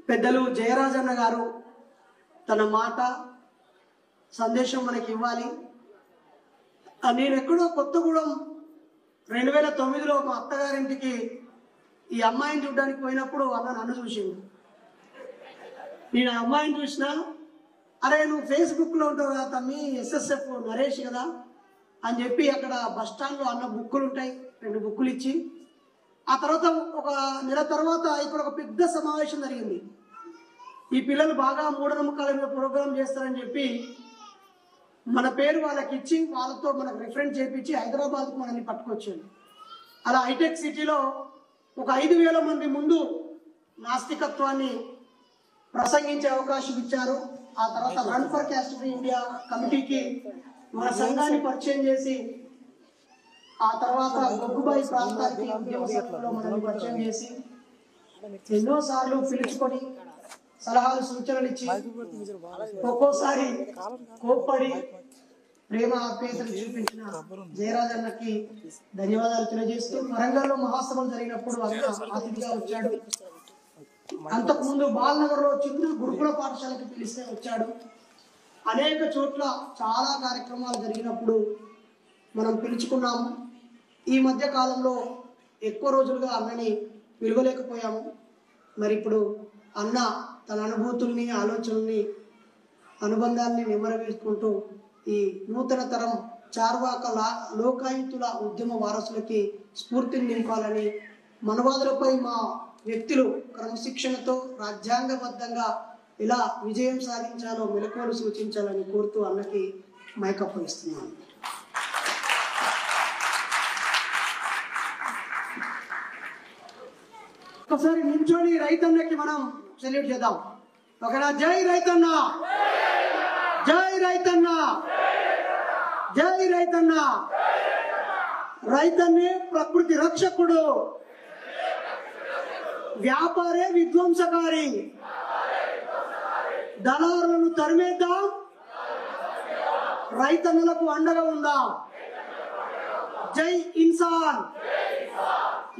పెద్దలు జయరాజన్న గారు తన మాట సందేశం మనకి ఇవ్వాలి. నేను ఎక్కడో కొత్తగూడెం 2009లో మా అత్తగారింటికి ఈ అమ్మాయిని చూడడానికి పోయినప్పుడు అన్న నన్ను చూసిండు. నేను ఆ అమ్మాయిని చూసినా, అరే నువ్వు ఫేస్బుక్లో ఉంటావు కదా తమ్మి, SSF నరేష్ కదా అని చెప్పి అక్కడ బస్ స్టాండ్లో అన్న బుక్కులు ఉంటాయి, 2 బుక్కులు ఇచ్చి, ఆ తర్వాత ఒక నెల తర్వాత ఇక్కడ ఒక పెద్ద సమావేశం జరిగింది. ఈ పిల్లలు బాగా మూఢనమ్మకాల మీద ప్రోగ్రాం చేస్తారని చెప్పి మన పేరు వాళ్ళకి ఇచ్చి వాళ్ళతో మనకు రిఫరెన్స్ చేయించి హైదరాబాద్కు మనల్ని పట్టుకొచ్చాడు. అలా హైటెక్ సిటీలో ఒక 5,000 మంది ముందు నాస్తికత్వాన్ని ప్రసంగించే అవకాశం ఇచ్చారు. ఆ తర్వాత run for caste free India కమిటీకి మన సంఘాన్ని పరిచయం చేసి, ఆ తర్వాత గొగ్గుబాయి ప్రాంతానికి ఉద్యమ సంఘంలో మనల్ని పరిచయం చేసి ఎన్నోసార్లు పిలుచుకొని సలహాలు సూచనలు ఇచ్చి ఒక్కోసారి కోప్పడి ప్రేమ ఆప్యాయతలు చూపించిన జయరాజన్నకి ధన్యవాదాలు తెలియజేస్తూ, వరంగల్లో మహాసభలు జరిగినప్పుడు అన్న అతిథిగా వచ్చాడు. అంతకుముందు బాలనగర్లో చిన్న గురుకుల పాఠశాలకు పిలిస్తే వచ్చాడు. అనేక చోట్ల చాలా కార్యక్రమాలు జరిగినప్పుడు మనం పిలుచుకున్నాము. ఈ మధ్య కాలంలో ఎక్కువ రోజులుగా అన్నని పిలవలేకపోయాము. మరి ఇప్పుడు అన్న తన అనుభూతుల్ని, ఆలోచనల్ని, అనుబంధాన్ని నెమరవేసుకుంటూ ఈ నూతన తరం చార్వాక లోకాయుతుల ఉద్యమ వారసులకి స్ఫూర్తిని నింపాలని, మనవాదులపై మా వ్యక్తులు క్రమశిక్షణతో రాజ్యాంగబద్ధంగా ఇలా విజయం సాధించాలో మెలకువలు సూచించాలని కోరుతూ అన్నకి మైక్ అప్పగిస్తున్నాను. ఒకసారి నించోని రైతన్నకి మనం సెల్యూట్ చేద్దాం. ఒకనా జై రైతన్న, జై రైతన్న, జై రైతన్న. రైతన్నే ప్రకృతి రక్షకుడు, వ్యాపారే విధ్వంసకారి. దళారులను తరిమేద్దాం, రైతన్నులకు అండగా ఉందాం. జై ఇన్సాన్.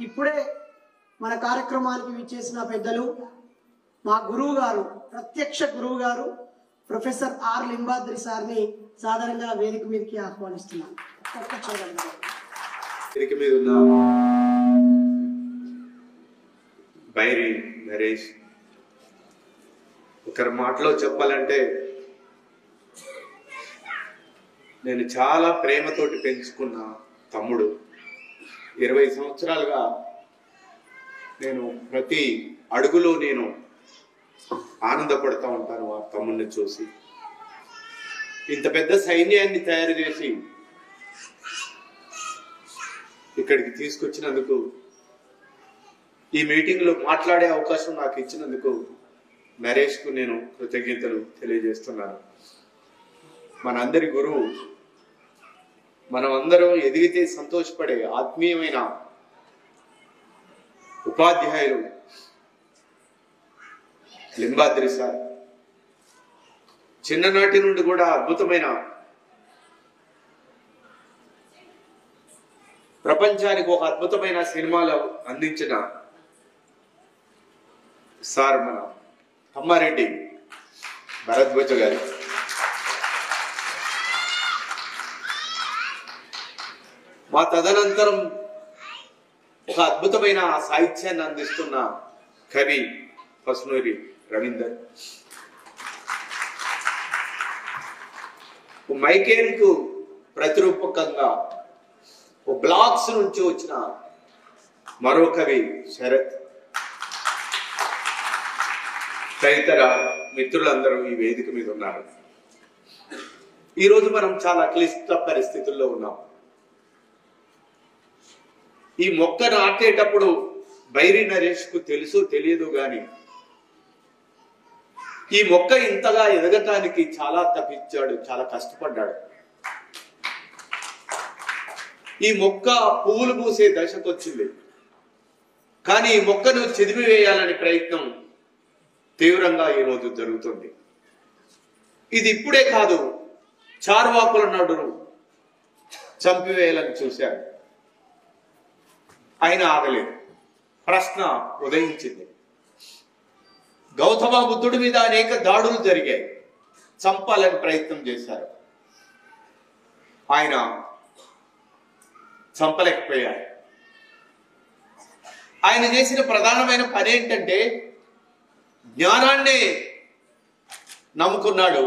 ఇప్పుడే మన కార్యక్రమానికి విచ్చేసిన పెద్దలు, మా గురువు గారు, ప్రత్యక్ష గురువు గారు ప్రొఫెసర్ ఆర్ లింబాద్రి సార్ని సాధారణంగా వేదిక మీదకి ఆహ్వానిస్తున్నాను. వేదిక మీద ఉన్న బైరి నరేష్, ఒకరి మాటలో చెప్పాలంటే నేను చాలా ప్రేమతోటి పెంచుకున్న తమ్ముడు. 20 సంవత్సరాలుగా నేను ప్రతి అడుగులో నేను ఆనందపడుతూ ఉంటాను ఆ తమ్ముడిని చూసి. ఇంత పెద్ద సైన్యాన్ని తయారు చేసి ఇక్కడికి తీసుకొచ్చినందుకు, ఈ మీటింగ్లో మాట్లాడే అవకాశం నాకు ఇచ్చినందుకు నరేష్కు నేను కృతజ్ఞతలు తెలియజేస్తున్నాను. మనందరి గురువు, మనం అందరం ఎదిగితే సంతోషపడే ఆత్మీయమైన ఉపాధ్యాయులు లింబాద్రి సార్. చిన్ననాటి నుండి కూడా అద్భుతమైన, ప్రపంచానికి ఒక అద్భుతమైన సినిమాలు అందించిన సార్ మన కమ్మారెడ్డి భరద్వాజ గారు. మా తదనంతరం ఒక అద్భుతమైన సాహిత్యాన్ని అందిస్తున్న కవి పసునూరి రవీందర్. మైకేల్కు ప్రతిరూపకంగా బ్లాక్స్ నుంచి వచ్చిన మరో కవి శరత్. తదితర మిత్రులందరూ ఈ వేదిక మీద ఉన్నారు. ఈరోజు మనం చాలా క్లిష్ట పరిస్థితుల్లో ఉన్నాం. ఈ మొక్క నాటేటప్పుడు బైరి నరేష్ కు తెలుసు తెలియదు గాని ఈ మొక్క ఇంతగా ఎదగటానికి చాలా తప్పించాడు, చాలా కష్టపడ్డాడు. ఈ మొక్క పువ్వులు పూసే దశకు వచ్చింది. కానీ ఈ మొక్కను చెదిమివేయాలనే ప్రయత్నం తీవ్రంగా ఈరోజు జరుగుతుంది. ఇది ఇప్పుడే కాదు, చార్వాకుల నడును చంపివేయాలని చూశాడు, అయినా ఆగలేదు. ప్రశ్న ఉదయించింది. గౌతమ గౌతమ బుద్ధుడి మీద అనేక దాడులు జరిగాయి, చంపాలని ప్రయత్నం చేశారు. ఆయన చంపలేకపోయారు. ఆయన చేసిన ప్రధానమైన పని ఏంటంటే జ్ఞానాన్ని నమ్ముకున్నాడు.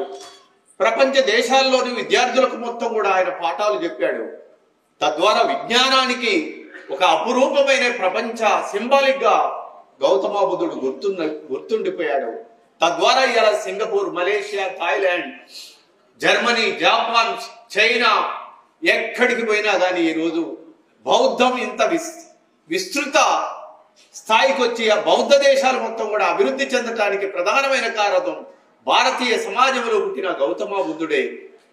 ప్రపంచ దేశాల్లోని విద్యార్థులకు మొత్తం కూడా ఆయన పాఠాలు చెప్పాడు. తద్వారా విజ్ఞానానికి ఒక అపురూపమైన ప్రపంచ సింబాలిక్ గా గౌతమ బుద్ధుడు గుర్తుండిపోయాడు. తద్వారా ఇలా Singapore, Malaysia, Thailand, Germany, Japan, China ఎక్కడికి పోయినా కానీ ఈరోజు బౌద్ధం ఇంత విస్తృత స్థాయికి వచ్చి ఆ బౌద్ధ దేశాలు మొత్తం కూడా అభివృద్ధి చెందటానికి ప్రధానమైన కారణం భారతీయ సమాజంలో పుట్టిన గౌతమ బుద్ధుడే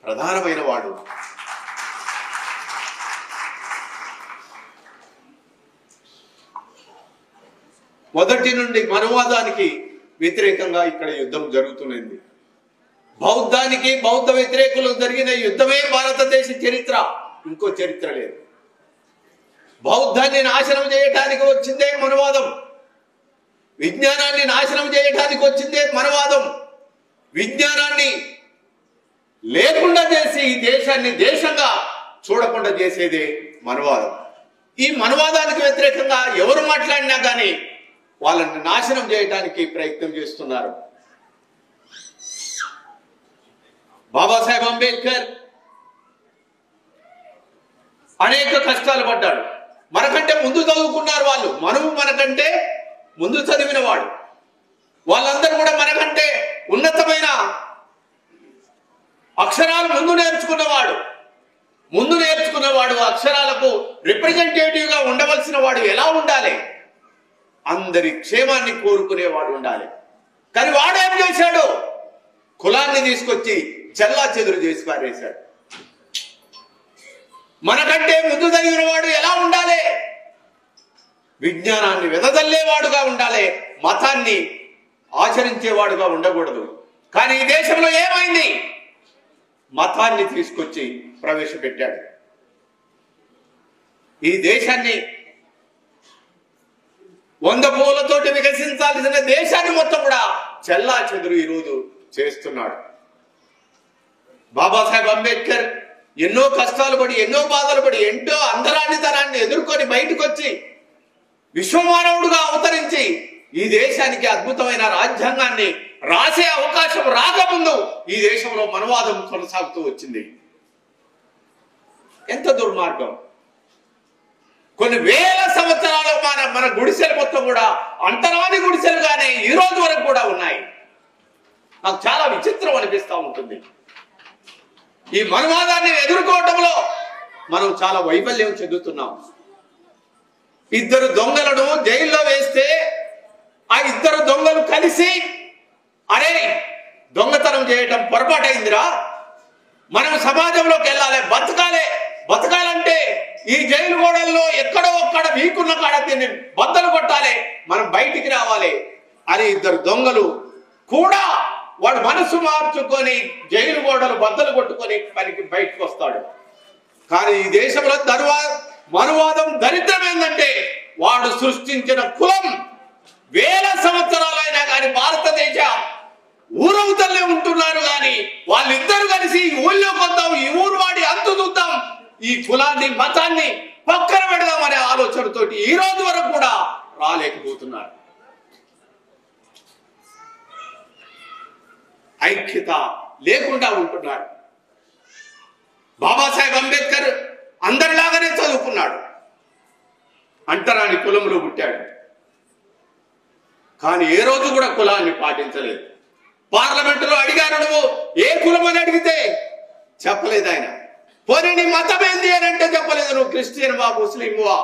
ప్రధానమైన వాడు. మొదటి నుండి మనువాదానికి వ్యతిరేకంగా ఇక్కడ యుద్ధం జరుగుతున్నది. బౌద్ధానికి బౌద్ధ వ్యతిరేకులకు జరిగిన యుద్ధమే భారతదేశ చరిత్ర, ఇంకో చరిత్ర లేదు. బౌద్ధాన్ని నాశనం చేయటానికి వచ్చిందే మనువాదం, విజ్ఞానాన్ని నాశనం చేయటానికి వచ్చిందే మనువాదం, విజ్ఞానాన్ని లేకుండా చేసి ఈ దేశాన్ని దేశంగా చూడకుండా చేసేదే మనువాదం. ఈ మనువాదానికి వ్యతిరేకంగా ఎవరు మాట్లాడినా కానీ వాళ్ళని నాశనం చేయడానికి ప్రయత్నం చేస్తున్నారు. బాబాసాహెబ్ అంబేద్కర్ అనేక కష్టాలు పడ్డాడు. మనకంటే ముందు చదువుకున్నారు వాళ్ళు, మనము మనకంటే ముందు చదివిన వాడు. వాళ్ళందరూ కూడా మనకంటే ఉన్నతమైన అక్షరాలు ముందు నేర్చుకున్నవాడు అక్షరాలకు రిప్రజెంటేటివ్ గా ఉండవలసిన వాడు ఎలా ఉండాలి, అందరి క్షేమాన్ని కోరుకునేవాడు ఉండాలి. కానీ వాడు ఏం చేశాడు, కులాన్ని తీసుకొచ్చి చెల్లా చెదురు చేసి పారేశాడు. మనకంటే ముందు చదివిన వాడు ఎలా ఉండాలి, విజ్ఞానాన్ని వెదజల్లేవాడుగా ఉండాలి, మతాన్ని ఆచరించేవాడుగా ఉండకూడదు. కానీ ఈ దేశంలో ఏమైంది, మతాన్ని తీసుకొచ్చి ప్రవేశపెట్టాడు. ఈ దేశాన్ని 100 పూలతోటి వికసించాల్సిన దేశాన్ని మొత్తం కూడా చెల్లా చెదురు ఈరోజు చేస్తున్నాడు. బాబాసాహెబ్ అంబేద్కర్ ఎన్నో కష్టాలు పడి, ఎన్నో బాధలు పడి, ఎంతో అంతరానితనాన్ని ఎదుర్కొని బయటకు వచ్చి విశ్వమానవుడుగా అవతరించి ఈ దేశానికి అద్భుతమైన రాజ్యాంగాన్ని రాసే అవకాశం రాకముందు ఈ దేశంలో మనువాదం కొనసాగుతూ వచ్చింది. ఎంత దుర్మార్గం! కొన్ని వేల సంవత్సరాలు మన గుడిసెలు మొత్తం కూడా అంతరాని గుడిసెలుగానే ఈ రోజు వరకు కూడా ఉన్నాయి. నాకు చాలా విచిత్రం అనిపిస్తూ ఉంటుంది. ఈ మనువాదాన్ని ఎదుర్కోవటంలో మనం చాలా వైఫల్యం చెందుతున్నాం. 2 దొంగలను జైల్లో వేస్తే ఆ 2 దొంగలు కలిసి అరే దొంగతనం చేయటం పొరపాటైందిరా, మనం సమాజంలోకి వెళ్ళాలి, బతకాలంటే ఈ జైలు గోడల్లో ఎక్కడో ఒక్కడ వీకున్న కాడ తిని బద్దలు కొట్టాలి, మనం బయటికి రావాలి అని 2 దొంగలు కూడా వాడు మనసు మార్చుకొని జైలు గోడలు బద్దలు కొట్టుకొని పనికి బయటకు వస్తాడు. కానీ ఈ దేశంలో మనువాదం దరిద్రం ఏంటంటే వాడు సృష్టించిన కులం వేల సంవత్సరాలైనా కానీ భారతదేశ ఊరవుతలే ఉంటున్నారు. కానీ వాళ్ళిద్దరు కలిసి ఈ ఊళ్ళోకి వద్దాం, ఈ ఊరు వాడి అంతు చూద్దాం, ఈ కులాన్ని మతాన్ని పక్కన పెడదాం అనే ఆలోచనతోటి ఈ రోజు వరకు కూడా రాలేకపోతున్నారు. ఐక్యత లేకుండా ఉంటున్నారు. బాబాసాహెబ్ అంబేద్కర్ అందరిలాగానే చదువుకున్నాడు, అంటరాని కులంలో పుట్టాడు. కానీ ఏ రోజు కూడా కులాన్ని పాటించలేదు. పార్లమెంటులో అడిగారు, నువ్వు ఏ కులం అని అడిగితే చెప్పలేదు ఆయన. పోనీ నీ మతం ఏంది అని అంటే చెప్పలేదు. నువ్వు క్రిస్టియన్ వా, ముస్లిం వా,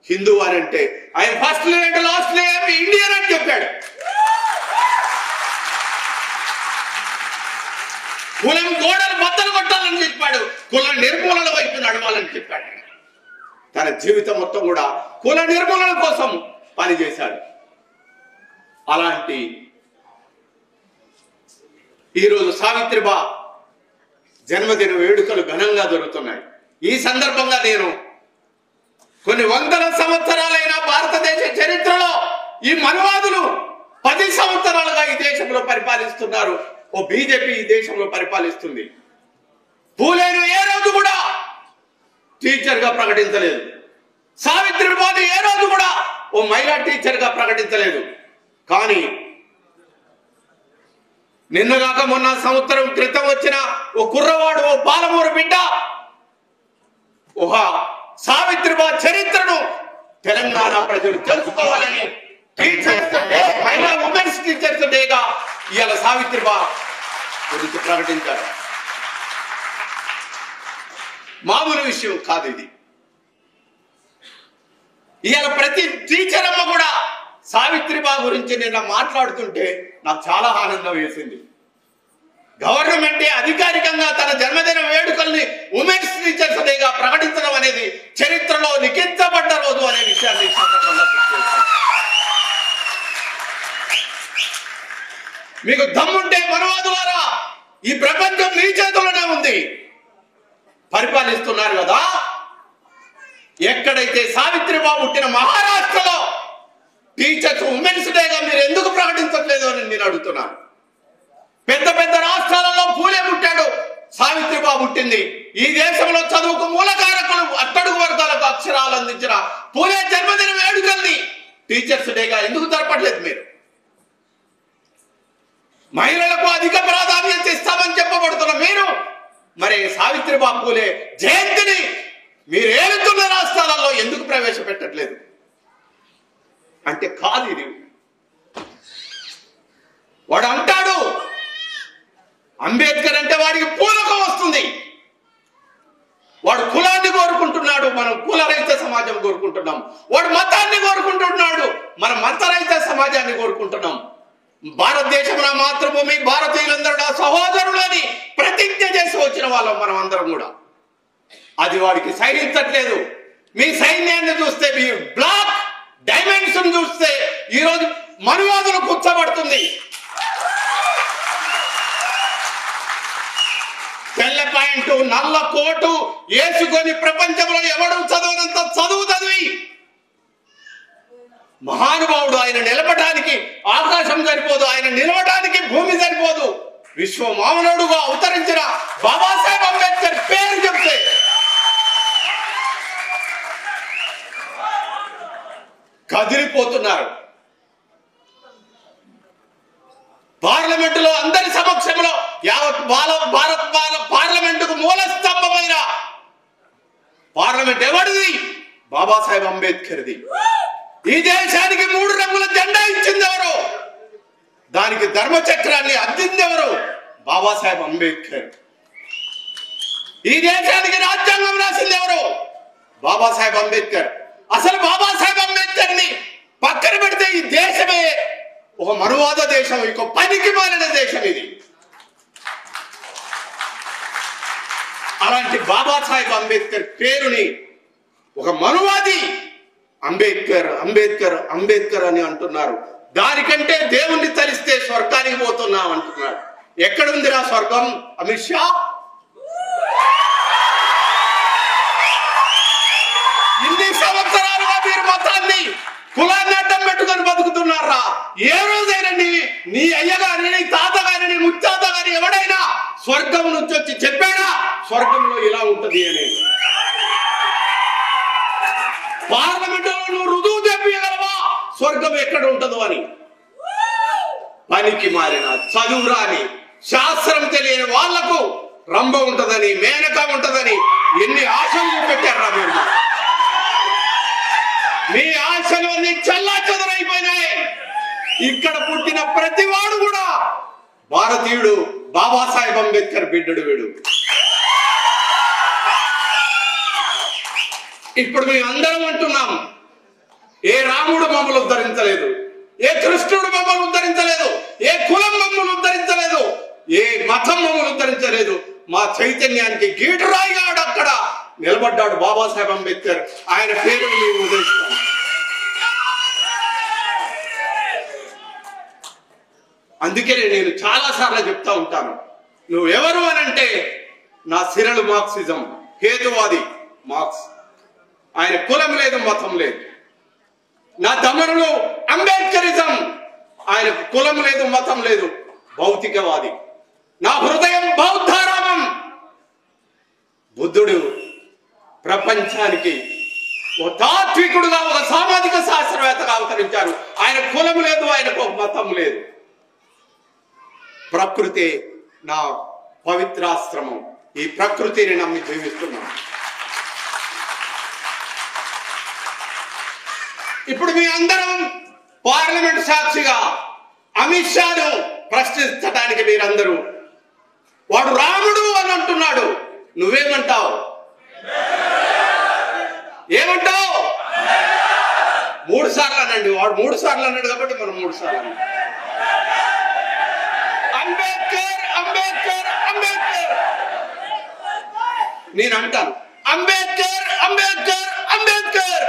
హిందూ అని అంటే ఆయన ఫస్ట్ లేదంటే లాస్ట్ లేదు ఇండియన్ అని చెప్పాడు. కులం గోడలు బద్దలు కొట్టాలని చెప్పాడు, కుల నిర్మూలన వైపు నడవాలని చెప్పాడు. తన జీవితం మొత్తం కూడా కుల నిర్మూలన కోసం పనిచేశాడు. అలాంటి ఈరోజు సావిత్రిబా జన్మదిన వేడుకలు ఘనంగా జరుగుతున్నాయి. ఈ సందర్భంగా నేను కొన్ని వందల సంవత్సరాలైన భారతదేశ చరిత్రలో ఈ మనువాదులు 10 సంవత్సరాలుగా ఈ దేశంలో పరిపాలిస్తున్నారు, ఓ బీజేపీ ఈ దేశంలో పరిపాలిస్తుంది. పూలేను ఏ రోజు కూడా టీచర్ గా ప్రకటించలేదు. సావిత్రిబాయిని ఏ రోజు కూడా ఓ మహిళా టీచర్ గా ప్రకటించలేదు. కానీ నిన్నగాక మొన్న సంవత్సరం క్రితం వచ్చిన ఓ కుర్రవాడు, ఓ పాలమూరు బిడ్డ సావిత్రిబాయి చరిత్రను తెలంగాణ ప్రజలు తెలుసుకోవాలని టీచర్స్ డే, మహిళా ఉమెన్స్ టీచర్స్ డేగా ఇవాళ సావిత్రిబాయి గురించి ప్రకటించారు. మామూలు విషయం కాదు ఇది. ఇవాళ ప్రతి టీచర్ అమ్మ కూడా సావిత్రిబాయి గురించి నిన్న మాట్లాడుతుంటే నాకు చాలా ఆనందం వేసింది. గవర్నమెంట్ అధికారికంగా తన జన్మదిన వేడుకల్ని ఉమెన్స్ టీచర్స్ డేగా ప్రకటించడం అనేది చరిత్రలో లిఖించబడ్డ రోజు అనే విషయాన్ని మీకు దమ్ముంటే మనవాదులారా, ఈ ప్రపంచం మీ చేతుల్లోనే ఉంది, పరిపాలిస్తున్నారు కదా. ఎక్కడైతే సావిత్రిబాయి పుట్టిన మహారాష్ట్రలో టీచర్స్ ఉమెన్స్ డేగా మీరు ఎందుకు ప్రకటించట్లేదు అని నేను అడుగుతున్నాను. పెద్ద పెద్ద రాష్ట్రాలలో పూలే పుట్టాడు, సావిత్రిబాయి పుట్టింది. ఈ దేశంలో చదువుకు మూలకారకులు, అట్టడుగు వర్గాలకు అక్షరాలు అందించిన పూలే జన్మదిన వేడుకల్ని టీచర్స్ డేగా ఎందుకు జరపట్లేదు మీరు? మహిళలకు అధిక ప్రాధాన్యత ఇస్తామని చెప్పబడుతున్న మీరు మరి సావిత్రిబాయి పూలే జయంతిని మీరు ఏలుతున్న రాష్ట్రాలలో ఎందుకు ప్రవేశపెట్టట్లేదు అంటే కాదు ఇది. వాడు అంటాడు అంబేద్కర్ అంటే వాడికి పూలకం వస్తుంది, వాడు కులాన్ని కోరుకుంటున్నాడు, మనం కులరహిత సమాజం కోరుకుంటున్నాం. వాడు మతాన్ని కోరుకుంటున్నాడు, మనం మతరహిత సమాజాన్ని కోరుకుంటున్నాం. భారతదేశం నా మాతృభూమి, భారతీయులందరూ నా సహోదరులు అని ప్రతిజ్ఞ చేసి వచ్చిన వాళ్ళం మనం అందరం కూడా. అది వాడికి సహించట్లేదు. మీ సైన్యాన్ని చూస్తే, మీ బ్లాక్ డైమెన్షన్ చూస్తే ఈరోజు మనువాదులు కూర్చోబడుతుంది. తెల్ల పాయింట్, నల్ల కోటు వేసుకొని ప్రపంచంలో ఎవడు చదవనంత చదువు చదివి మహానుభావుడు, ఆయన నిలబడడానికి ఆకాశం సరిపోదు, ఆయన నిలబడడానికి భూమి సరిపోదు. విశ్వ మానవుడుగా అవతరించిన బాబాసాహెబ్ అంబేద్కర్ పేరు చెప్తే కదిలిపోతున్నారు. పార్లమెంటులో అందరి సమక్షంలో యావత్ భారత్ పార్లమెంటుకు మూల స్తంభమైన పార్లమెంట్ ఎవరిది? బాబాసాహెబ్ అంబేద్కర్ది. ఈ దేశానికి 3 రంగుల జెండా ఇచ్చింది ఎవరు? దానికి ధర్మచక్రాన్ని అద్దింది ఎవరు? బాబాసాహెబ్ అంబేద్కర్. ఈ దేశానికి రాజ్యాంగం రాసింది ఎవరు? బాబాసాహెబ్ అంబేద్కర్. అసలు బాబాసాహెబ్ అంబేద్కర్ ని పక్కన పెడితే ఈ దేశమే ఒక మనువాద దేశం, ఇక పనికి మాలిన దేశం ఇది. అలాంటి బాబాసాహెబ్ అంబేద్కర్ పేరుని ఒక మనువాది అంబేద్కర్ అంబేద్కర్ అంబేద్కర్ అని అంటున్నారు. దానికంటే దేవుణ్ణి తలిస్తే స్వర్గానికి పోతున్నాం అంటున్నాడు. ఎక్కడుందిరా స్వర్గం? అమిత్ షా ఇన్ని సంవత్సరాలుగా మీరు మతాన్ని, కులాన్ని అడ్డం పెట్టుకొని బతుకుతున్నారా? ఏ రోజైనా నీ అయ్యగారి, నీ తాతగారి, నీ ముత్తాత గారి ఎవడైనా స్వర్గం నుంచి వచ్చి చెప్పాడా స్వర్గంలో ఇలా ఉంటది అని? పార్లమెంటులో నువ్వు రుజువు చెప్పగలవా స్వర్గం ఎక్కడ ఉంటుందో అని? పనికి మారిన, చదువు రాని, శాస్త్రం తెలియని వాళ్లకు రంభ ఉంటదని, మేనక ఉంటదని ఎన్ని ఆశలు పెట్టారా మీరు? మీ ఆశలు అన్ని చల్లా చెదరైపోయినాయి. ఇక్కడ పుట్టిన ప్రతివాడు కూడా భారతీయుడు, బాబాసాహెబ్ అంబేద్కర్ బిడ్డడు వీడు. ఇప్పుడు మేము అందరం అంటున్నాం, ఏ రాముడు మమ్మల్ని ఉద్ధరించలేదు, ఏ కృష్ణుడు మమ్మల్ని ఉద్ధరించలేదు, ఏ కులం మమ్మల్ని ఉద్ధరించలేదు, ఏ మతం మమ్మల్ని ఉద్ధరించలేదు. మా చైతన్యానికి గీటురాయిగా అక్కడ నిలబడ్డాడు బాబాసాహెబ్ అంబేద్కర్. ఆయన పేరు మేము ఉదయిస్తాం. అందుకే నేను చాలా సార్లు చెప్తా ఉంటాను, నువ్వెవరు అనంటే నా సిరలు మార్క్సిజం, హేతువాది మార్క్స్. ఆయన కులం లేదు, మతం లేదు. నా దమనులు అంబేద్కరిజం, ఆయనకు కులం లేదు, మతం లేదు, భౌతికవాది. నా హృదయం బౌద్ధారామం. బుద్ధుడు ప్రపంచానికి ఒక తాత్వికుడుగా, ఒక సామాజిక శాస్త్రవేత్తగా అవతరించారు. ఆయన కులం లేదు, ఆయనకు మతం లేదు. ప్రకృతి నా పవిత్రాశ్రమం. ఈ ప్రకృతిని నమ్మి జీవిస్తున్నాను. ఇప్పుడు మీ అందరం పార్లమెంట్ సాక్షిగా అమిత్ షాను ప్రశ్నించడానికి మీరందరూ, వాడు రాముడు అని అంటున్నాడు, నువ్వేమంటావు? ఏమంటావు? 3 సార్లు అనండి. వాడు 3 సార్లు అన్నాడు కాబట్టి మనం 3 సార్లు అన్నాం. అంబేద్కర్ అంబేద్కర్ అంబేద్కర్. నేను అంటాను అంబేద్కర్ అంబేద్కర్ అంబేద్కర్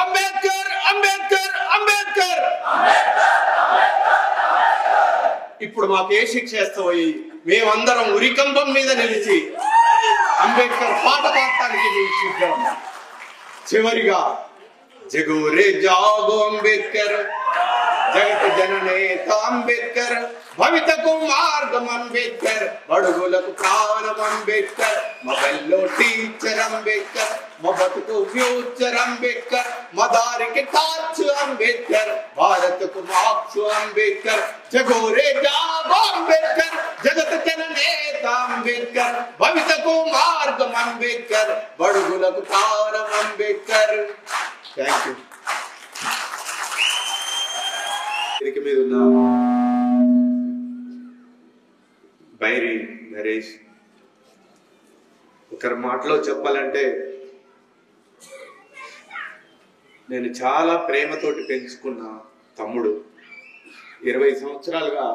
అంబేద్కర్ అంబేద్కర్ అంబేద్కర్. ఇప్పుడు మాకు ఏ శిక్ష వేస్తాయి? మేమందరం ఉరికంబం మీద నిలిచి అంబేద్కర్ పాట పాడటానికి నిలిచిద్దాం. చివరిగా జగోరే జాగో అంబేద్కర్, జగత్ జననేత అంబేద్కర్, భవితకు మార్గం అంబేద్కర్, బడుగులకు ప్రాణం అంబేద్కర్, మొబైల్లో టీచర్ అంబేద్కర్, మా బతుకు ఫ్యూచర్ అంబేద్కర్, మా దారికి టార్చ్ అంబేద్కర్, భారత్కు మార్క్స్ అంబేద్కర్. జగోరే జాగో అంబేద్కర్, జగత్ జననేత అంబేద్కర్, భవితకు మార్గం అంబేద్కర్, బడుగులకు ప్రాణం అంబేద్కర్. Thank you. మీద ఉన్న బైరి నరేష్, ఒకరి మాటలో చెప్పాలంటే నేను చాలా ప్రేమతోటి పెంచుకున్న తమ్ముడు. 20 సంవత్సరాలుగా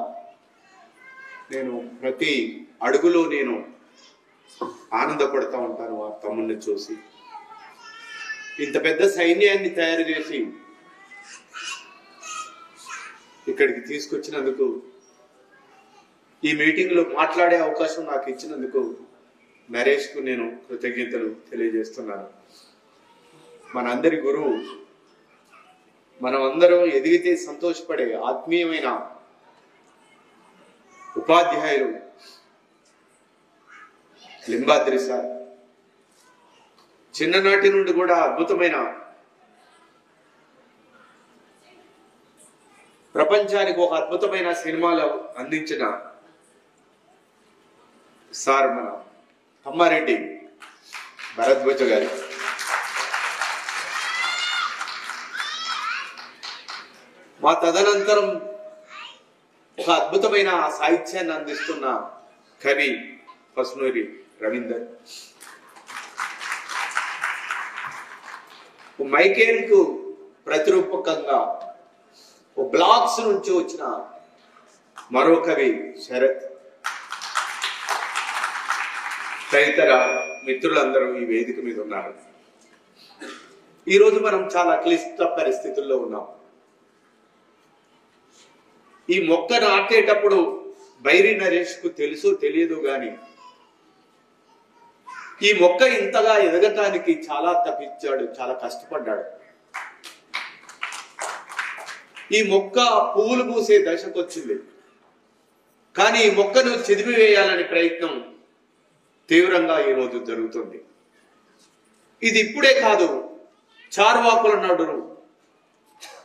నేను ప్రతి అడుగులో నేను ఆనందపడుతూ ఉంటాను ఆ తమ్ముడిని చూసి. ఇంత పెద్ద సైన్యాన్ని తయారు చేసి ఇక్కడికి తీసుకొచ్చినందుకు, ఈ మీటింగ్లో మాట్లాడే అవకాశం నాకు ఇచ్చినందుకు నరేష్కు నేను కృతజ్ఞతలు తెలియజేస్తున్నాను. మనందరి గురువు, మనం అందరం ఎదిగితే సంతోషపడే ఆత్మీయమైన ఉపాధ్యాయులు లింబాద్రి సార్. చిన్ననాటి నుండి కూడా అద్భుతమైన, ప్రపంచానికి ఒక అద్భుతమైన సినిమాలు అందించిన సార్ మన కమ్మారెడ్డి భరద్వాజ గారు. మా తదనంతరం ఒక అద్భుతమైన సాహిత్యాన్ని అందిస్తున్న కవి పసునూరి రవీందర్. మైకేల్ కు ప్రతిరూపకంగా బ్లాగ్స్ నుంచి వచ్చిన మరో కవి శరత్, తదితర మిత్రులందరూ ఈ వేదిక మీద ఉన్నారు. ఈరోజు మనం చాలా క్లిష్ట పరిస్థితుల్లో ఉన్నాం. ఈ మొక్క నాటేటప్పుడు బైరి నరేష్ కు తెలుసు తెలియదు గాని ఈ మొక్క ఇంతగా ఎదగటానికి చాలా తప్పించాడు, చాలా కష్టపడ్డాడు. ఈ మొక్క పువ్వులు పూసే దశకు వచ్చింది, కానీ ఈ మొక్కను చెదిమివేయాలనే ప్రయత్నం తీవ్రంగా ఈరోజు జరుగుతుంది. ఇది ఇప్పుడే కాదు, చార్వాకుల నడును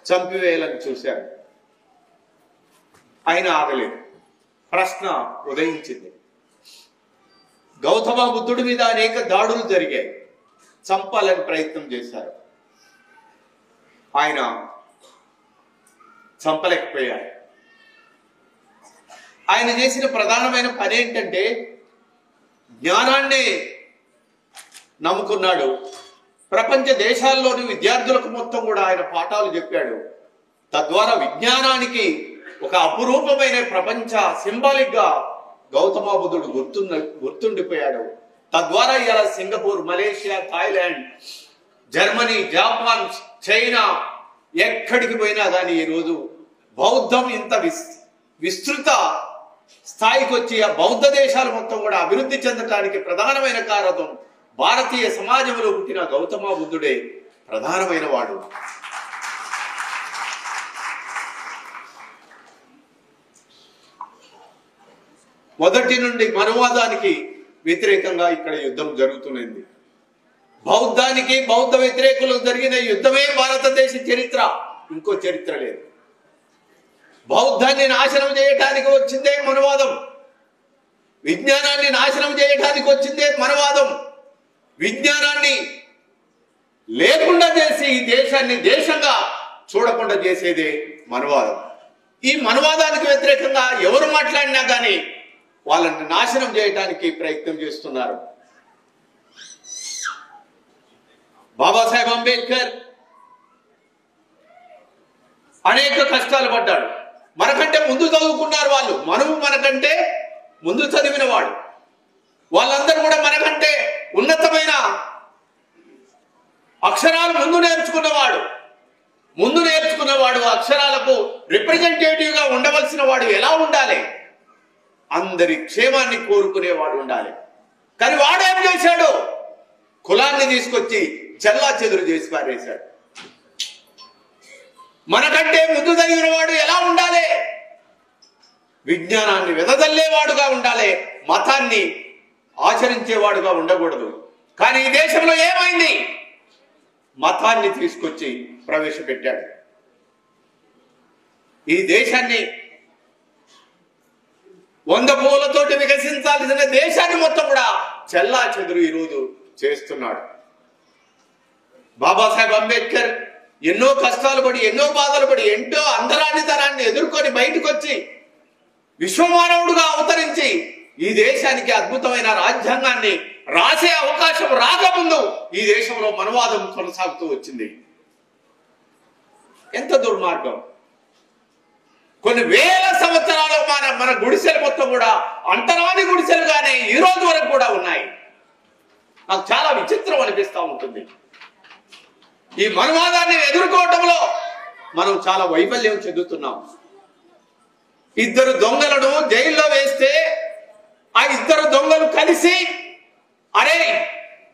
చంపివేయాలని చూశారు, ఆయన ఆగలేదు. ప్రశ్న ఉదయించింది. గౌతమ బుద్ధుడి మీద అనేక దాడులు జరిగాయి, చంపాలని ప్రయత్నం చేశారు, ఆయన చంపలేకపోయారు. ఆయన చేసిన ప్రధానమైన పని ఏంటంటే జ్ఞానాన్నే నమ్ముకున్నాడు. ప్రపంచ దేశాల్లోని విద్యార్థులకు మొత్తం కూడా ఆయన పాఠాలు చెప్పాడు. తద్వారా విజ్ఞానానికి ఒక అపురూపమైన ప్రపంచ సింబాలిక్ గా గౌతమ బుద్ధుడు గుర్తుండిపోయాడు. తద్వారా ఇలా Singapore, Malaysia, Thailand, Germany, Japan, China ఎక్కడికి పోయినా కానీ ఈరోజు బౌద్ధం ఇంత విస్తృత స్థాయికి వచ్చి ఆ బౌద్ధ దేశాలు మొత్తం కూడా అభివృద్ధి చెందడానికి ప్రధానమైన కారణం భారతీయ సమాజంలో పుట్టిన గౌతమ బుద్ధుడే ప్రధానమైన వాడు. మొదటి నుండి మనువాదానికి వ్యతిరేకంగా ఇక్కడ యుద్ధం జరుగుతున్నది. బౌద్ధానికి బౌద్ధ వ్యతిరేకులకు జరిగిన యుద్ధమే భారతదేశ చరిత్ర, ఇంకో చరిత్ర లేదు. బౌద్ధాన్ని నాశనం చేయడానికి వచ్చిందే మనువాదం, విజ్ఞానాన్ని నాశనం చేయడానికి వచ్చిందే మనువాదం, విజ్ఞానాన్ని లేకుండా చేసి ఈ దేశాన్ని దేశంగా చూడకుండా చేసేదే మనువాదం. ఈ మనువాదానికి వ్యతిరేకంగా ఎవరు మాట్లాడినా కానీ వాళ్ళని నాశనం చేయడానికి ప్రయత్నం చేస్తున్నారు. బాబాసాహెబ్ అంబేద్కర్ అనేక కష్టాలు పడ్డాడు. మనకంటే ముందు చదువుకున్నారు వాళ్ళు, మనము మనకంటే ముందు చదివిన వాడు, వాళ్ళందరూ కూడా మనకంటే ఉన్నతమైన అక్షరాలు ముందు నేర్చుకున్నవాడు అక్షరాలకు రిప్రజెంటేటివ్ గా ఉండవలసిన వాడు ఎలా ఉండాలి? అందరి క్షేమాన్ని కోరుకునేవాడు ఉండాలి. కానీ వాడు ఏం చేశాడు? కులాన్ని తీసుకొచ్చి చెల్లా చెదురు చేసి పారేశాడు. మనకంటే ముందు చదివిన వాడు ఎలా ఉండాలి? విజ్ఞానాన్ని వెదజల్లేవాడుగా ఉండాలి, మతాన్ని ఆచరించేవాడుగా ఉండకూడదు. కానీ ఈ దేశంలో ఏమైంది? మతాన్ని తీసుకొచ్చి ప్రవేశపెట్టాడు. ఈ దేశాన్ని 100 పూలతోటి వికసించాల్సిన దేశాన్ని మొత్తం కూడా చెల్లా చెదురు ఈరోజు చేస్తున్నాడు. బాబాసాహెబ్ అంబేద్కర్ ఎన్నో కష్టాలు పడి, ఎన్నో బాధలు పడి, ఎంతో అంతరానితనాన్ని ఎదుర్కొని బయటకు వచ్చి విశ్వమానవుడుగా అవతరించి ఈ దేశానికి అద్భుతమైన రాజ్యాంగాన్ని రాసే అవకాశం రాకముందు ఈ దేశంలో మనువాదం కొనసాగుతూ వచ్చింది. ఎంత దుర్మార్గం! కొన్ని వేల సంవత్సరాలు మన గుడిసెలు మొత్తం కూడా అంటరాని గుడిసెలుగానే ఈ రోజు వరకు కూడా ఉన్నాయి. నాకు చాలా విచిత్రం అనిపిస్తూ ఉంటుంది. ఈ మనువాదాన్ని ఎదుర్కోవటంలో మనం చాలా వైఫల్యం చెందుతున్నాం. 2 దొంగలను జైల్లో వేస్తే ఆ 2 దొంగలు కలిసి, అరే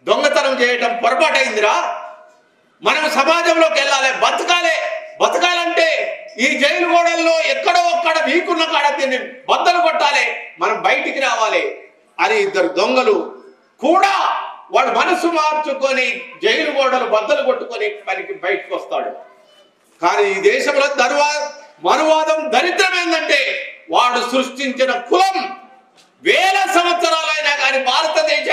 దొంగతనం చేయటం పొరపాటైందిరా, మనం సమాజంలోకి వెళ్ళాలి, బతకాలంటే ఈ జైలు గోడల్లో ఎక్కడో ఒక్కడ వీకున్న కాడ దీన్ని బద్దలు కొట్టాలి, మనం బయటికి రావాలి అని 2 దొంగలు కూడా వాడు మనసు మార్చుకొని జైలు గోడలు బద్దలు కొట్టుకొని పనికి బయటకు వస్తాడు. కానీ ఈ దేశంలో మనువాదం దరిద్రం ఏంటంటే వాడు సృష్టించిన కులం వేల సంవత్సరాలైనా కానీ భారతదేశ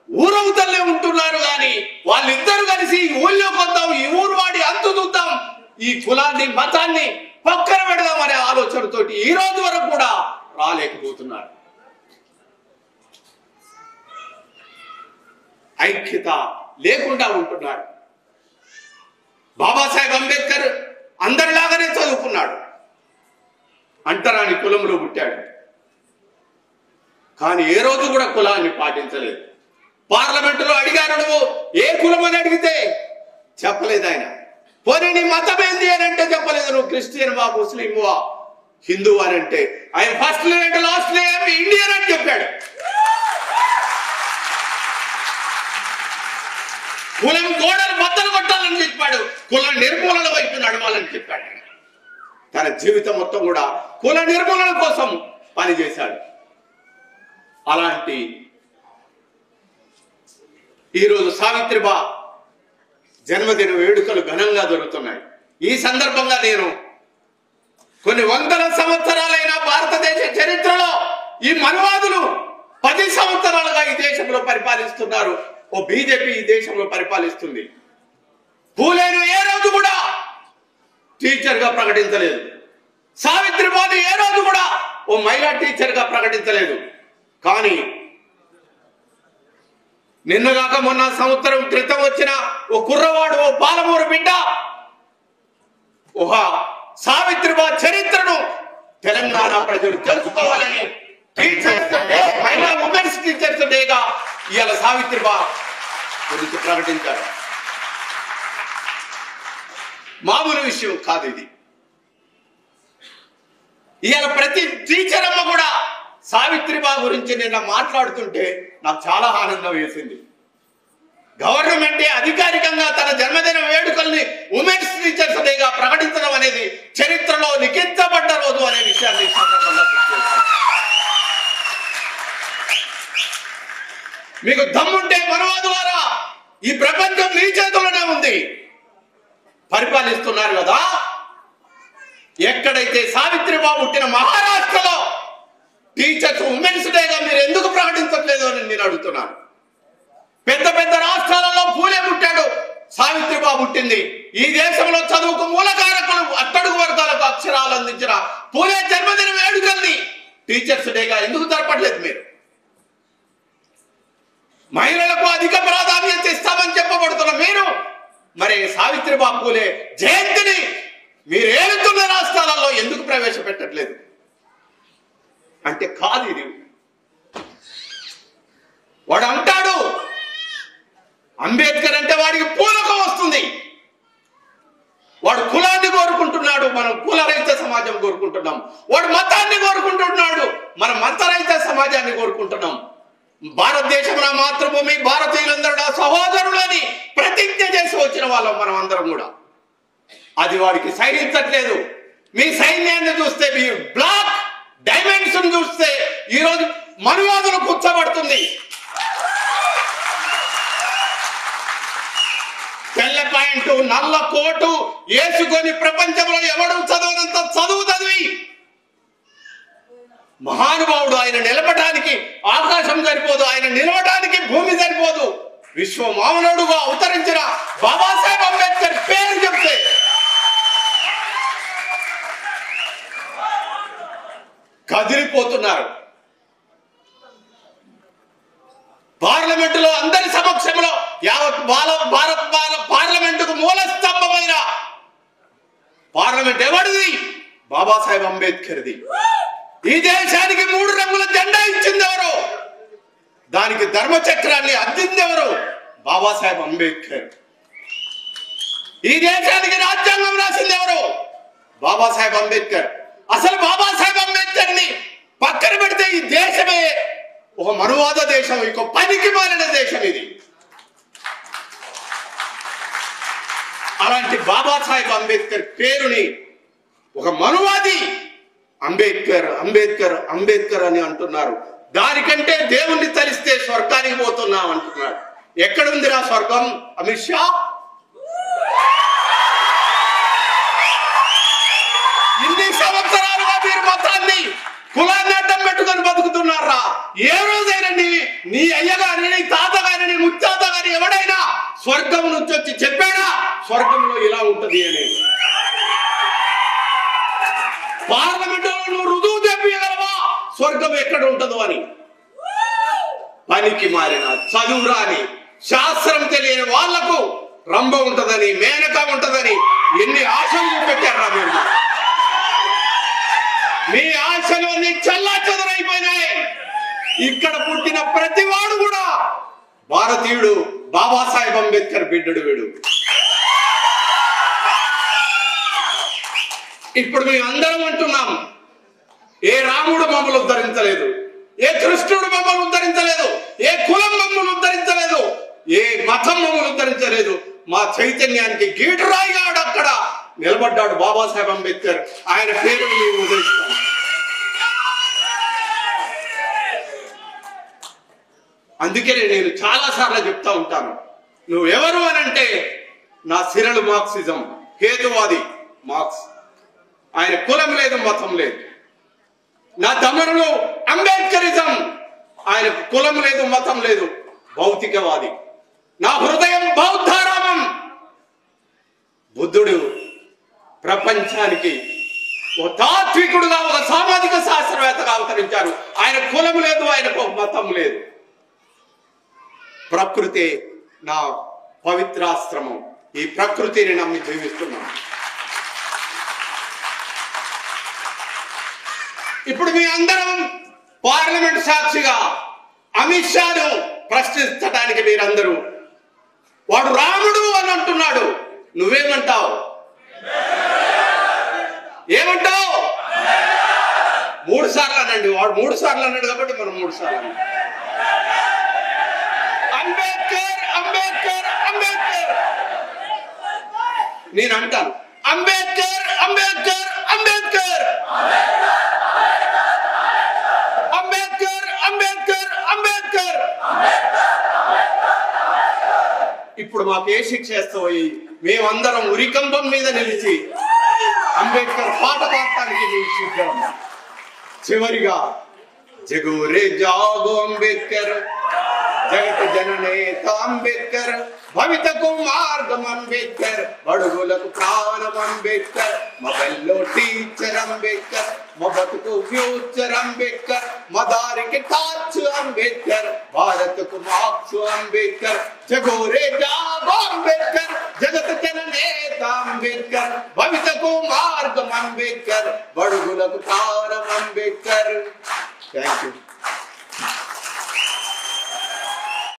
ఊరవుతలే ఉంటున్నారు. కానీ వాళ్ళిద్దరు కలిసి ఈ ఊళ్ళోకి వద్దాం, ఈ ఊరు వాడి అంతు చూద్దాం, ఈ కులాన్ని మతాన్ని పక్కన పెడదాం అనే ఆలోచనతోటి ఈ రోజు వరకు కూడా రాలేకపోతున్నారు. ఐక్యత లేకుండా ఉంటున్నారు. బాబాసాహెబ్ అంబేద్కర్ అందరిలాగానే చదువుకున్నాడు, అంటరాని కులంలో పుట్టాడు. కానీ ఏ రోజు కూడా కులాన్ని పాటించలేదు. పార్లమెంటులో అడిగారు, నువ్వు ఏ కులం అని అడిగితే చెప్పలేదు ఆయన. పోనీ నీ మతం ఏంది అని అంటే చెప్పలేదు. నువ్వు క్రిస్టియన్ వా, ముస్లిం వా, హిందూ అని అంటే ఆయన first name last name Indian అని చెప్పాడు. కులం గోడలు బద్దలు కొట్టాలని చెప్పాడు, కులం నిర్మూలన వైపు నడవాలని చెప్పాడు. తన జీవితం మొత్తం కూడా కుల నిర్మూలన కోసం పనిచేశాడు. అలాంటి ఈరోజు సావిత్రిబా జన్మదిన వేడుకలు ఘనంగా జరుగుతున్నాయి. ఈ సందర్భంగా నేను కొన్ని వందల సంవత్సరాలైన భారతదేశ చరిత్రలో ఈ మనువాదులు 10 సంవత్సరాలుగా ఈ దేశంలో పరిపాలిస్తున్నారు. ఓ బీజేపీ ఈ దేశంలో పరిపాలిస్తుంది. పూలేను ఏ రోజు కూడా టీచర్ గా ప్రకటించలేదు. సావిత్రిబాను ఏ రోజు కూడా ఓ మహిళా టీచర్ గా ప్రకటించలేదు. కానీ నిన్నగాక మొన్న సంవత్సరం క్రితం వచ్చిన ఓ కుర్రవాడు, ఓ పాలమూరు బిడ్డ సావిత్రిబా చరిత్రను తెలంగాణ ప్రజలు తెలుసుకోవాలని టీచర్స్ డే, మహిళా ఉమెన్స్ టీచర్స్ డేగా ఇవాళ సావిత్రిబా గురించి ప్రకటించారు. మామూలు విషయం కాదు ఇది. ఇవాళ ప్రతి టీచర్ అమ్మ కూడా సావిత్రిబా గురించి నిన్న మాట్లాడుతుంటే నాకు చాలా ఆనందం వేసింది. గవర్నమెంటే అధికారికంగా తన జన్మదిన వేడుకల్ని ఉమెన్స్ టీచర్స్ డేగా ప్రకటించడం అనేది చరిత్రలో లిఖించబడ్డ రోజు అనే విషయాన్ని మీకు దమ్ముంటే మనవాదులారా, ఈ ప్రపంచం మీ చేతుల్లోనే ఉంది, పరిపాలిస్తున్నారు కదా. ఎక్కడైతే సావిత్రిబాబు పుట్టిన మహారాష్ట్రలో టీచర్స్ ఉమెన్స్ డేగా మీరు ఎందుకు ప్రకటించట్లేదు అని నేను అడుగుతున్నాను. పెద్ద పెద్ద రాష్ట్రాలలో పూలే పుట్టాడు, సావిత్రిబాబు పుట్టింది. ఈ దేశంలో చదువుకు మూలకారకులు అట్టడుగు వర్గాలకు అక్షరాలు అందించిన పూలే జన్మదిన వేడుకల్ని టీచర్స్ డేగా ఎందుకు జరపట్లేదు మీరు? మహిళలకు అధిక ప్రాధాన్యత ఇస్తామని చెప్పబడుతున్న మీరు మరి సావిత్రిబాబు పూలే జయంతిని మీరు ఏలుతున్న రాష్ట్రాలలో ఎందుకు ప్రవేశపెట్టట్లేదు? అంటే కాదు ఇది. వాడు అంటాడు అంబేద్కర్ అంటే వాడికి పూలకం వస్తుంది, వాడు కులాన్ని కోరుకుంటున్నాడు, మనం కులరహిత సమాజం కోరుకుంటున్నాం. వాడు మతాన్ని కోరుకుంటున్నాడు, మనం మతరహిత సమాజాన్ని కోరుకుంటున్నాం. భారతదేశం నా మాతృభూమి, భారతీయులందరూ నా సహోదరులని ప్రతిజ్ఞ చేసి వచ్చిన వాళ్ళం మనం అందరం కూడా. అది వాడికి సహించట్లేదు. మీ సైన్యాన్ని చూస్తే, మీ బ్లాక్ డైమండ్స్ చూస్తే ఈరోజు మనువాదులు కూర్చోబడుతుంది. తెల్ల పాయింట్ నల్ల కోటు వేసుకొని ప్రపంచంలో ఎవడు చదవనంత చదువు చదివి మహానుభావుడు, ఆయన నిలబడటానికి ఆకాశం సరిపోదు, ఆయన నిలవడానికి భూమి సరిపోదు. విశ్వ మానవుడుగా అవతరించిన బాబాసాహెబ్ అంబేద్కర్ పేరు చెప్తే కదిలిపోతున్నారు. పార్లమెంటులో అందరి సమక్షంలో యావత్ భారత్ పార్లమెంటుకు మూల స్తంభమైన పార్లమెంట్ ఎవరిది? బాబాసాహెబ్ అంబేద్కర్ది. ఈ దేశానికి 3 రంగుల జెండా ఇచ్చింది ఎవరు? దానికి ధర్మచక్రాన్ని అందింది ఎవరు? బాబాసాహెబ్ అంబేద్కర్. ఈ దేశానికి రాజ్యాంగం రాసింది ఎవరు? బాబాసాహెబ్ అంబేద్కర్. అసలు బాబాసాహెబ్ అంబేద్కర్ ని పక్కన పెడితే ఈ దేశమే ఒక మనువాద దేశం, ఇంకో పనికి మాలిన దేశం ఇది. అలాంటి బాబాసాహెబ్ అంబేద్కర్ పేరుని ఒక మనువాది అంబేద్కర్ అంబేద్కర్ అంబేద్కర్ అని అంటున్నారు. దానికంటే దేవుణ్ణి తలిస్తే స్వర్గానికి పోతున్నాం అంటున్నాడు. ఎక్కడుందిరా స్వర్గం? అమిత్ షా ఇన్ని సంవత్సరాలుగా మీరు మతాన్ని కులాన్ని అడ్డం పెట్టుకొని బతుకుతున్నారా? ఏ రోజైనా నీ అయ్యగారి, నీ తాతగారి, నీ ముత్తాత గారి ఎవడైనా స్వర్గం నుంచి వచ్చి చెప్పాడా స్వర్గంలో ఇలా ఉంటది అని? పార్లమెంట్ లో నువ్వు రుజువు చెప్పగలవా స్వర్గం ఎక్కడ ఉంటుందో అని? పనికి మారిన చదువు రాని శాస్త్రం తెలియని వాళ్లకు రంభ ఉంటదని, మేనక ఉంటదని ఎన్ని ఆశలు చూపెట్టారా మీరు? మీ ఆశలు అన్ని చల్లా చెదరైపోయినాయి. ఇక్కడ పుట్టిన ప్రతివాడు కూడా భారతీయుడు, బాబాసాహెబ్ అంబేద్కర్ బిడ్డడు వీడు. ఇప్పుడు మేము అందరం అంటున్నాం, ఏ రాముడు మమ్మల్ని ఉద్ధరించలేదు, ఏ కృష్ణుడు మమ్మల్ని ఉద్ధరించలేదు, ఏ కులం మమ్మల్ని ఉద్ధరించలేదు, ఏ మతం మమ్మల్ని ఉద్ధరించలేదు. మా చైతన్యానికి గీటురాయిగా అక్కడ నిలబడ్డాడు బాబాసాహెబ్ అంబేద్కర్. ఆయన పేరు మేము ఉదయిస్తాం. అందుకే నేను చాలా సార్లు చెప్తా ఉంటాను, నువ్వెవరు అని అంటే నా సిరలు మార్క్సిజం, హేతువాది మార్క్స్. ఆయన కులం లేదు, మతం లేదు. నా తమ్ముడు అంబేద్కరిజం, ఆయన కులం లేదు, మతం లేదు, భౌతికవాది. నా హృదయం బౌద్ధారామం. బుద్ధుడు ప్రపంచానికి ఒక తాత్వికుడుగా, ఒక సామాజిక శాస్త్రవేత్తగా అవతరించారు. ఆయన కులం లేదు, ఆయనకు మతం లేదు. ప్రకృతి నా పవిత్రాశ్రమం. ఈ ప్రకృతిని నమ్మి జీవిస్తున్నాను. ఇప్పుడు మీ అందరం పార్లమెంట్ సాక్షిగా అమిత్ షాను ప్రశ్నించడానికి మీరందరూ, వాడు రాముడు అని అంటున్నాడు, నువ్వేమంటావు? ఏమంటావు? 3 సార్లు అనండి. వాడు 3 సార్లు అన్నాడు కాబట్టి మనం 3 సార్లు అన్నాం. అంబేద్కర్ అంబేద్కర్ అంబేద్కర్. నేను అంటాను అంబేద్కర్ అంబేద్కర్ అంబేద్కర్ అంబేద్కర్ అంబేద్కర్ అంబేద్కర్. ఇప్పుడు మాకు ఏ శిక్ష వేస్తాయి? మేమందరం ఉరికంబం మీద నిలిచి అంబేద్కర్ పాట పాడటానికి నిలిచిద్దాం. చివరిగా జగోరే జాగో అంబేద్కర్, జగత్ జననేత అంబేద్కర్, భవితకు మార్గం అంబేద్కర్, బడుగులకు ప్రాణం అంబేద్కర్, మొబైల్లో టీచర్ అంబేద్కర్, మా బతుకు ఫ్యూచర్ అంబేద్కర్, మా దారికి టార్చ్ అంబేద్కర్, భారత్కు మార్క్స్ అంబేద్కర్. జగోరే జాగో అంబేద్కర్, జగత్ జననేత అంబేద్కర్, భవితకు మార్గం అంబేద్కర్, బడుగులకు ప్రాణం అంబేద్కర్. Thank you.